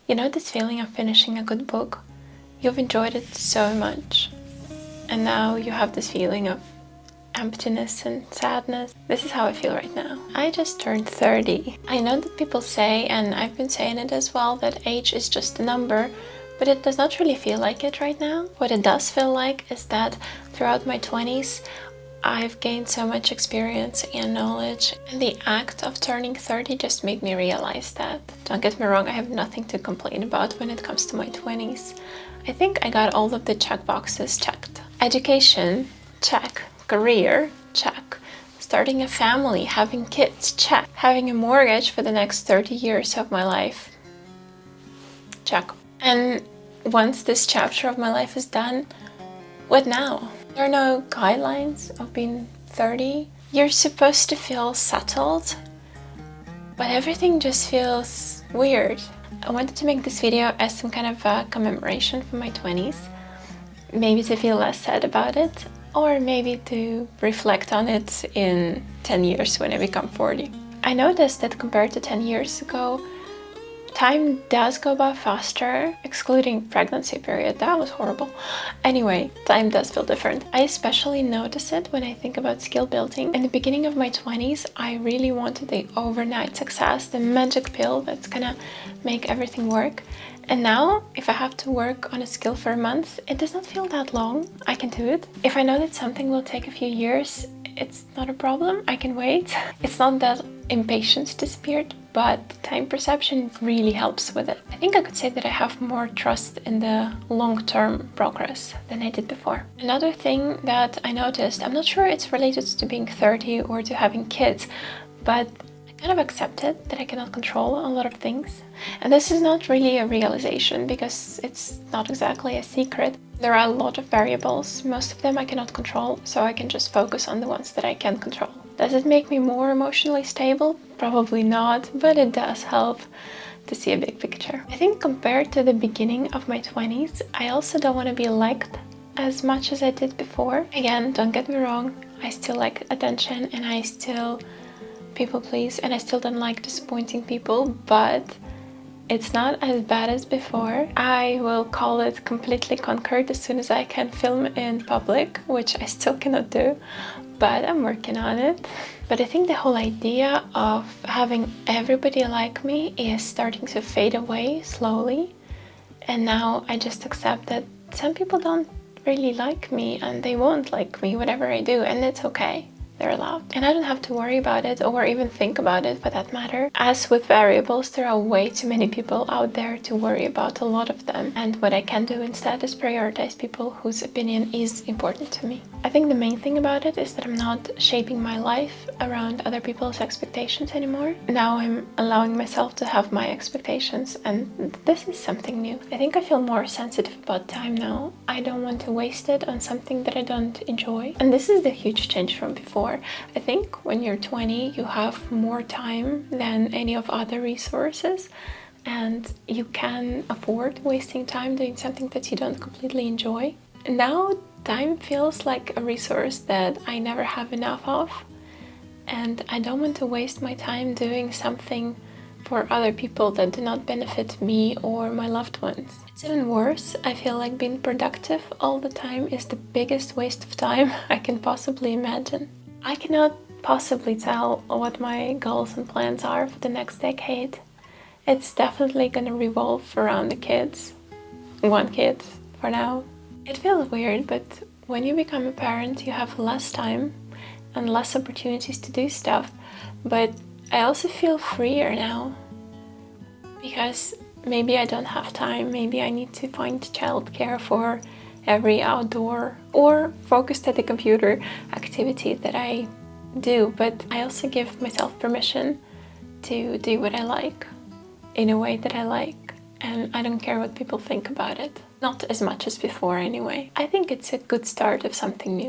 You know this feeling of finishing a good book? You've enjoyed it so much, and now you have this feeling of emptiness and sadness. This is how I feel right now. I just turned 30. I know that people say, and I've been saying it as well, that age is just a number, but it does not really feel like it right now. What it does feel like is that throughout my 20s, I've gained so much experience and knowledge, and the act of turning 30 just made me realize that. Don't get me wrong, I have nothing to complain about when it comes to my 20s. I think I got all of the check boxes checked. Education, check. Career, check. Starting a family, having kids, check. Having a mortgage for the next 30 years of my life, check. And once this chapter of my life is done, what now? There are no guidelines of being 30. You're supposed to feel settled, but everything just feels weird. I wanted to make this video as some kind of a commemoration for my 20s. Maybe to feel less sad about it, or maybe to reflect on it in 10 years when I become 40. I noticed that compared to 10 years ago, time does go by faster, excluding pregnancy period. That was horrible. Anyway, time does feel different. I especially notice it when I think about skill building. In the beginning of my 20s, I really wanted the overnight success, the magic pill that's gonna make everything work. And now, if I have to work on a skill for a month, it does not feel that long. I can do it. If I know that something will take a few years, it's not a problem. I can wait. It's not that impatience disappeared, but time perception really helps with it. I think I could say that I have more trust in the long-term progress than I did before. Another thing that I noticed, I'm not sure it's related to being 30 or to having kids, but kind of accepted that I cannot control a lot of things. And this is not really a realization because it's not exactly a secret. There are a lot of variables. Most of them I cannot control, so I can just focus on the ones that I can control. Does it make me more emotionally stable? Probably not, but it does help to see a big picture. I think compared to the beginning of my 20s, I also don't want to be liked as much as I did before. Again, don't get me wrong, I still like attention and I still people please, and I still don't like disappointing people, but it's not as bad as before. I will call it completely conquered as soon as I can film in public, which I still cannot do, but I'm working on it. But I think the whole idea of having everybody like me is starting to fade away slowly, and now I just accept that some people don't really like me and they won't like me whatever I do, and it's okay. They're allowed. And I don't have to worry about it or even think about it for that matter. As with variables, there are way too many people out there to worry about, a lot of them. And what I can do instead is prioritize people whose opinion is important to me. I think the main thing about it is that I'm not shaping my life around other people's expectations anymore. Now I'm allowing myself to have my expectations, and this is something new. I think I feel more sensitive about time now. I don't want to waste it on something that I don't enjoy. And this is the huge change from before. I think when you're 20, you have more time than any of other resources, and you can afford wasting time doing something that you don't completely enjoy. Now, time feels like a resource that I never have enough of, and I don't want to waste my time doing something for other people that do not benefit me or my loved ones. It's even worse. I feel like being productive all the time is the biggest waste of time I can possibly imagine. I cannot possibly tell what my goals and plans are for the next decade. It's definitely gonna revolve around the kids. One kid for now. It feels weird, but when you become a parent, you have less time and less opportunities to do stuff. But I also feel freer now, because maybe I don't have time, maybe I need to find childcare for every outdoor or focused at the computer activity that I do, but I also give myself permission to do what I like in a way that I like, and I don't care what people think about it. Not as much as before anyway. I think it's a good start of something new.